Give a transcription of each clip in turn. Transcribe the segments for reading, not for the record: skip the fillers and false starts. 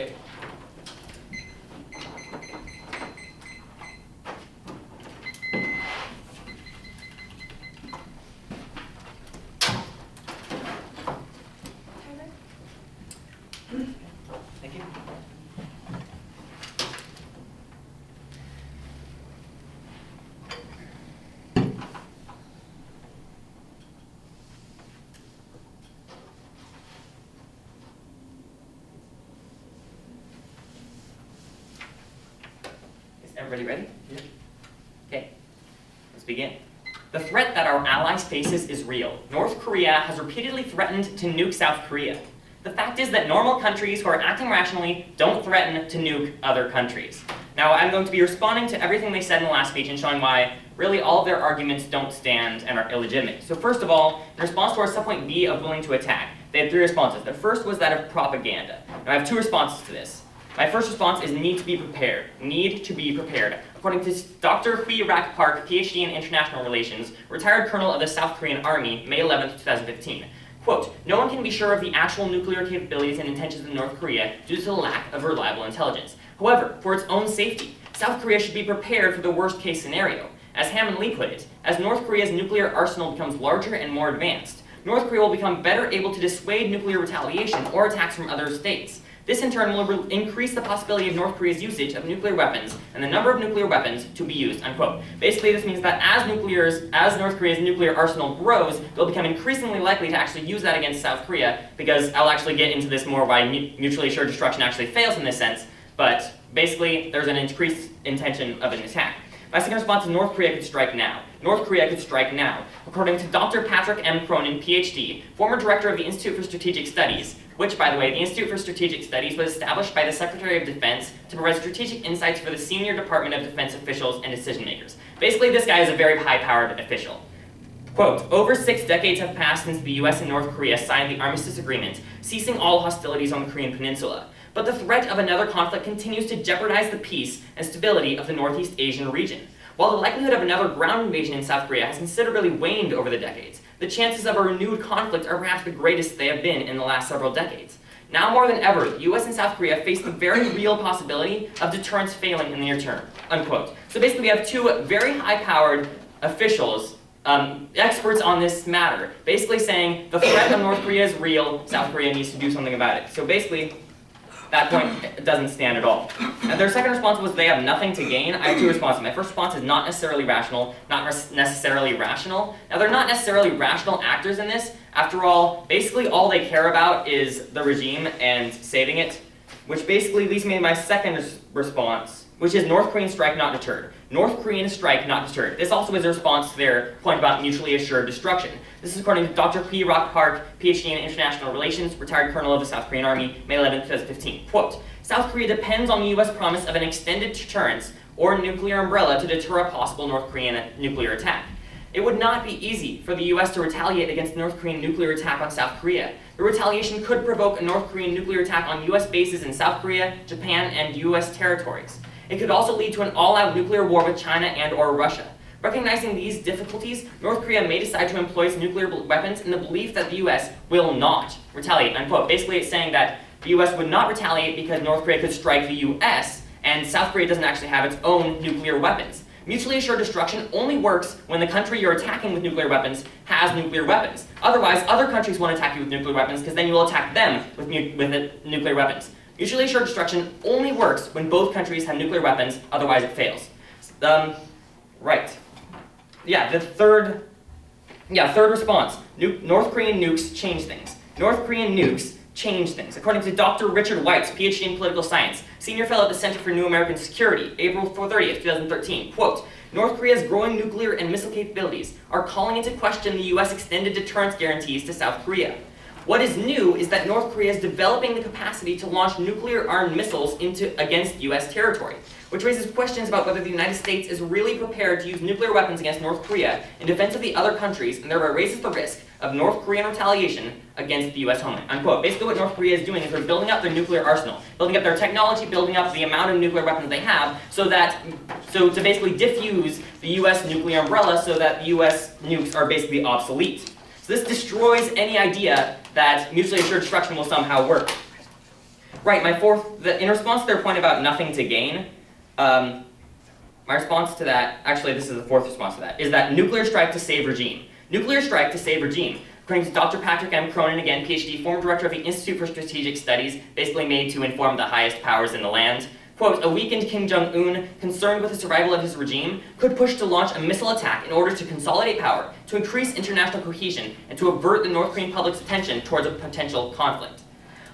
Okay. Thank you. Is everybody ready? Yeah. Okay, let's begin. The threat that our allies faces is real. North Korea has repeatedly threatened to nuke South Korea. The fact is that normal countries who are acting rationally don't threaten to nuke other countries. Now, I'm going to be responding to everything they said in the last speech and showing why really all of their arguments don't stand and are illegitimate. So first of all, in response to our subpoint B of willing to attack, they had 3 responses. The first was that of propaganda. Now, I have 2 responses to this. My first response is need to be prepared. Need to be prepared. According to Dr. Hui Rak Park, PhD in International Relations, retired colonel of the South Korean Army, May 11, 2015. Quote, no one can be sure of the actual nuclear capabilities and intentions of North Korea due to the lack of reliable intelligence. However, for its own safety, South Korea should be prepared for the worst-case scenario. As Hammond Lee put it, as North Korea's nuclear arsenal becomes larger and more advanced, North Korea will become better able to dissuade nuclear retaliation or attacks from other states. This in turn will increase the possibility of North Korea's usage of nuclear weapons and the number of nuclear weapons to be used, unquote. Basically, this means that as North Korea's nuclear arsenal grows, they'll become increasingly likely to actually use that against South Korea, because I'll actually get into this more why mutually assured destruction actually fails in this sense, but basically, there's an increased intention of an attack. My second response is North Korea could strike now. North Korea could strike now. According to Dr. Patrick M. Cronin, PhD, former director of the Institute for Strategic Studies, which, by the way, the Institute for Strategic Studies was established by the Secretary of Defense to provide strategic insights for the senior Department of Defense officials and decision makers. Basically, this guy is a very high-powered official. Quote, over 6 decades have passed since the US and North Korea signed the Armistice Agreement, ceasing all hostilities on the Korean Peninsula. But the threat of another conflict continues to jeopardize the peace and stability of the Northeast Asian region. While the likelihood of another ground invasion in South Korea has considerably waned over the decades, the chances of a renewed conflict are perhaps the greatest they have been in the last several decades. Now more than ever, the US and South Korea face the very real possibility of deterrence failing in the near term, unquote. So basically we have 2 very high-powered officials, experts on this matter, basically saying the threat of North Korea is real, South Korea needs to do something about it. So basically, that point doesn't stand at all. And their second response was they have nothing to gain. I have 2 responses. My first response is not necessarily rational, not necessarily rational. Now, they're not necessarily rational actors in this. After all, basically all they care about is the regime and saving it, which basically leads me to my second response, which is North Korean strike not deterred. North Korean strike not deterred. This also is a response to their point about mutually assured destruction. This is according to Dr. Hui Rak Park, PhD in International Relations, retired colonel of the South Korean Army, May 11, 2015. Quote, South Korea depends on the US promise of an extended deterrence or nuclear umbrella to deter a possible North Korean nuclear attack. It would not be easy for the US to retaliate against the North Korean nuclear attack on South Korea. The retaliation could provoke a North Korean nuclear attack on US bases in South Korea, Japan, and US territories. It could also lead to an all-out nuclear war with China and or Russia. Recognizing these difficulties, North Korea may decide to employ its nuclear weapons in the belief that the US will not retaliate, unquote. Basically, it's saying that the US would not retaliate because North Korea could strike the US, and South Korea doesn't actually have its own nuclear weapons. Mutually assured destruction only works when the country you're attacking with nuclear weapons has nuclear weapons. Otherwise, other countries won't attack you with nuclear weapons because then you will attack them with nuclear weapons. Mutually assured destruction only works when both countries have nuclear weapons, otherwise it fails. Right. Yeah, third response. North Korean nukes change things. North Korean nukes change things. According to Dr. Richard Weitz, PhD in political science, senior fellow at the Center for New American Security, April 30th, 2013, quote, North Korea's growing nuclear and missile capabilities are calling into question the US extended deterrence guarantees to South Korea. What is new is that North Korea is developing the capacity to launch nuclear-armed missiles against US territory, which raises questions about whether the United States is really prepared to use nuclear weapons against North Korea in defense of the other countries, and thereby raises the risk of North Korean retaliation against the US homeland, unquote. Basically what North Korea is doing is they're building up their nuclear arsenal, building up their technology, building up the amount of nuclear weapons they have, so to basically diffuse the US nuclear umbrella so that the US nukes are basically obsolete. So this destroys any idea that mutually assured destruction will somehow work. Right, in response to their point about nothing to gain, my response to that, actually this is the fourth response to that, is that nuclear strike to save regime. Nuclear strike to save regime. According to Dr. Patrick M. Cronin, again, PhD, former director of the Institute for Strategic Studies, basically made to inform the highest powers in the land, quote, a weakened Kim Jong-un, concerned with the survival of his regime, could push to launch a missile attack in order to consolidate power, to increase international cohesion, and to avert the North Korean public's attention towards a potential conflict.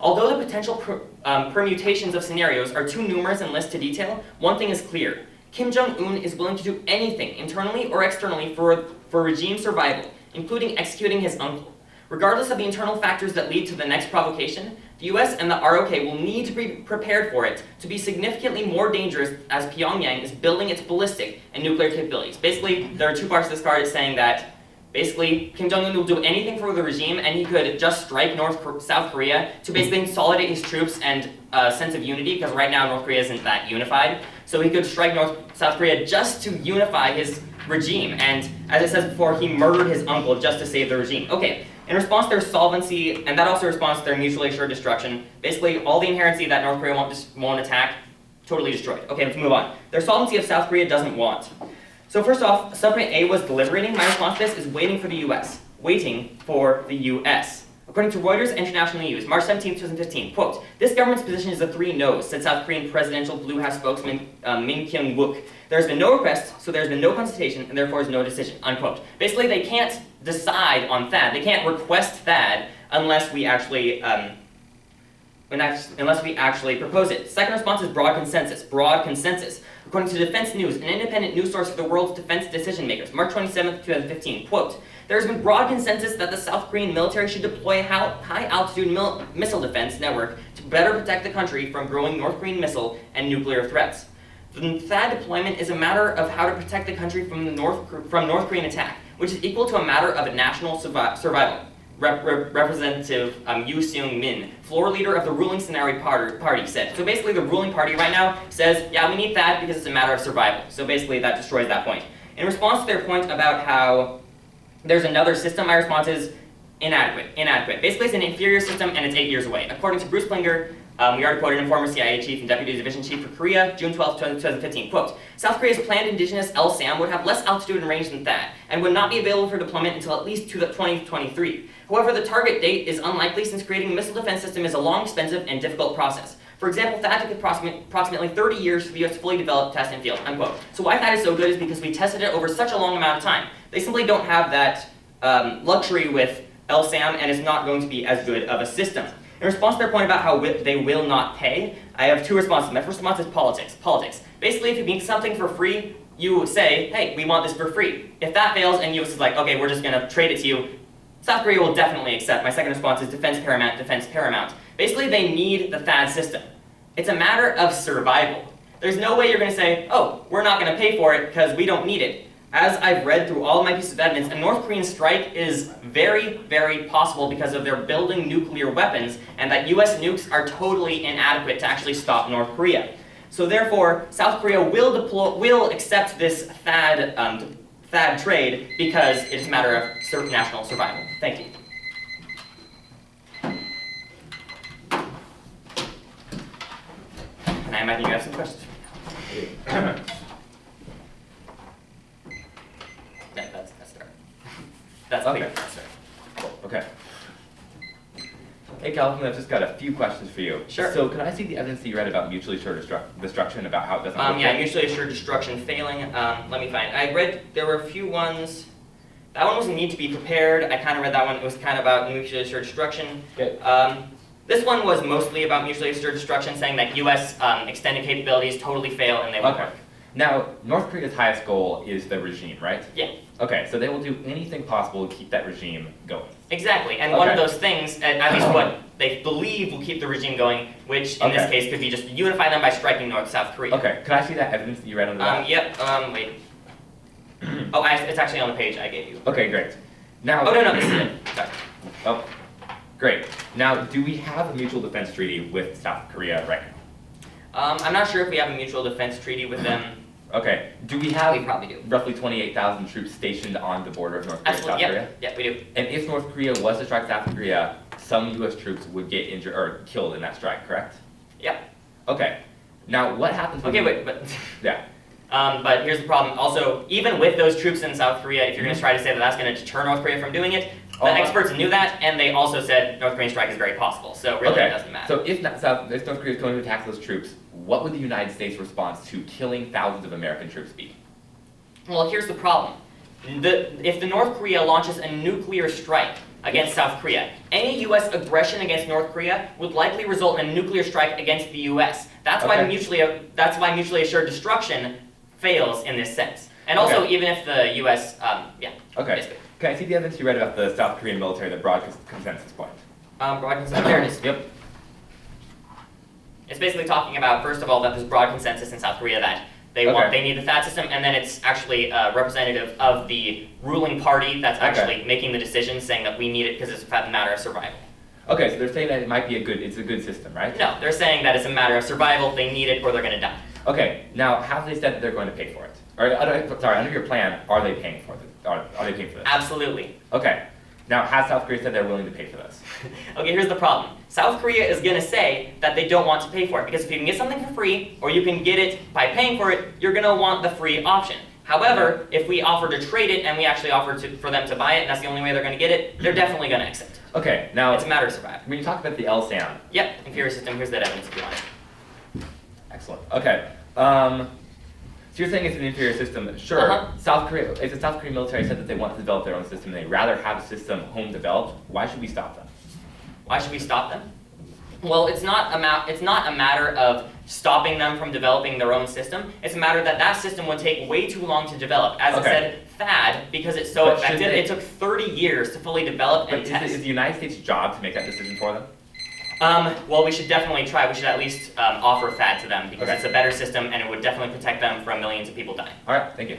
Although the potential permutations of scenarios are too numerous and less to detail, one thing is clear. Kim Jong-un is willing to do anything, internally or externally, for regime survival, including executing his uncle. Regardless of the internal factors that lead to the next provocation, the US and the ROK will need to be prepared for it to be significantly more dangerous as Pyongyang is building its ballistic and nuclear capabilities. Basically, there are two parts of this card saying that basically Kim Jong-un will do anything for the regime, and he could just strike South Korea to basically consolidate his troops and a sense of unity, because right now North Korea isn't that unified. So he could strike South Korea just to unify his regime, and as I said before, he murdered his uncle just to save the regime. Okay, in response to their solvency, and that also responds to their mutually assured destruction, basically all the inherency that North Korea won't attack, totally destroyed. Okay, let's move on. Their solvency of South Korea doesn't want. So first off, submarine A was deliberating. My response to this is waiting for the US. Waiting for the US. According to Reuters International News, March 17, 2015, quote, this government's position is the three no's, said South Korean presidential Blue House spokesman Min Kyung-wook. There has been no request, so there has been no consultation, and therefore is no decision, unquote. Basically, they can't decide on THAAD. They can't request THAAD unless we actually propose it. Second response is broad consensus. Broad consensus. According to Defense News, an independent news source for the world's defense decision makers, March 27, 2015, quote, there has been broad consensus that the South Korean military should deploy a high-altitude missile defense network to better protect the country from growing North Korean missile and nuclear threats. The THAAD deployment is a matter of how to protect the country from North Korean attack, which is equal to a matter of national survival. Representative Yoo Seung-min, floor leader of the ruling scenario party, said. So basically the ruling party right now says, yeah, we need THAAD because it's a matter of survival. So basically that destroys that point. In response to their point about how there's another system, my response is inadequate. Basically it's an inferior system and it's 8 years away. According to Bruce Klinger, we already quoted him, former CIA chief and deputy division chief for Korea, June 12, 2015, quote, South Korea's planned indigenous LSAM would have less altitude and range than THAAD, and would not be available for deployment until at least 2023. However, the target date is unlikely since creating a missile defense system is a long, expensive, and difficult process. For example, THAAD took approximately 30 years for the US to fully develop, test, and field, unquote. So why THAAD is so good is because we tested it over such a long amount of time. They simply don't have that luxury with LSAM, and it's not going to be as good of a system. In response to their point about how they will not pay, I have two responses. My first response is politics. Basically, if you need something for free, you say, hey, we want this for free. If that fails and US is like, okay, we're just going to trade it to you, South Korea will definitely accept. My second response is defense paramount. Basically, they need the THAAD system. It's a matter of survival. There's no way you're going to say, oh, we're not going to pay for it because we don't need it. As I've read through all of my pieces of evidence, a North Korean strike is very, very possible because of their building nuclear weapons, and that US nukes are totally inadequate to actually stop North Korea. So therefore, South Korea will accept this THAAD trade because it is a matter of national survival. Thank you. And I imagine you have some questions. Yeah, that's fair. That's okay. clear. Cool. Okay. Hey, Calvin, I've just got a few questions for you. Sure. So, can I see the evidence that you read about mutually assured destruction, about how it doesn't work? Yeah, mutually assured destruction failing. Let me find. I read, there were a few ones. That one was a need to be prepared. I kind of read that one. It was kind of about mutually assured destruction. Okay. This one was mostly about mutually assured destruction, saying that US extended capabilities totally fail and they won't work. Now, North Korea's highest goal is the regime, right? Yeah. Okay, so they will do anything possible to keep that regime going. Exactly, and one of those things, at least what they believe will keep the regime going, which in this case could be just unify them by striking South Korea. Okay, can I see that evidence that you read on the back? Yep, wait. Oh, it's actually on the page I gave you. Okay, great. Now. Oh, no, this is it. Sorry. Oh, great. Now, do we have a mutual defense treaty with South Korea right now? I'm not sure if we have a mutual defense treaty with them. Okay. Do we have We probably do. roughly 28,000 troops stationed on the border of North Korea and South Absolutely, Korea? yeah, we do. And if North Korea was to strike South Korea, some U.S. troops would get injured or killed in that strike, correct? Okay. Now, what happens when Okay, wait, but Yeah. but here's the problem. Also, even with those troops in South Korea, if you're going to try to say that that's going to deter North Korea from doing it, the experts knew that, and they also said North Korean strike is very possible. So really, it doesn't matter. So if North Korea is going to attack those troops, what would the United States' response to killing thousands of American troops be? Well, here's the problem. If the North Korea launches a nuclear strike against South Korea, any U.S. aggression against North Korea would likely result in a nuclear strike against the U.S. That's why mutually assured destruction fails in this sense. And also, even if the U.S. Okay. Basically. Can I see the evidence you read about the South Korean military, the broad consensus point? Broad consensus. There it is. Yep. It's basically talking about, first of all, that there's broad consensus in South Korea that they need the THAAD system, and then it's actually representative of the ruling party that's actually making the decision, saying that we need it because it's a matter of survival. Okay, so they're saying that it's a good system, right? No, they're saying that it's a matter of survival, they need it or they're going to die. Okay, now have they said that they're going to pay for it? Or, under your plan, are they paying for it? Are they paying for this? Absolutely. Okay, now has South Korea said they're willing to pay for this? Okay, here's the problem. South Korea is going to say that they don't want to pay for it, because if you can get something for free, or you can get it by paying for it, you're going to want the free option. However, if we offer to trade it, and we actually offer for them to buy it, and that's the only way they're going to get it, they're definitely going to accept it. Okay, now It's a matter of survival. when you talk about the LSAM. Yep, inferior system, here's that evidence if you want it. Excellent. Okay. So you're saying it's an inferior system. Sure. South Korea, if the South Korean military said that they want to develop their own system and they'd rather have a system home developed, why should we stop them? Why should we stop them? Well, it's not a matter of stopping them from developing their own system. It's a matter that system would take way too long to develop. As I said, THAAD, because it's so effective, it took 30 years to fully develop and test. Is the United States' job to make that decision for them? Well, we should definitely try. We should at least offer THAAD to them because it's a better system and it would definitely protect them from millions of people dying. All right, thank you.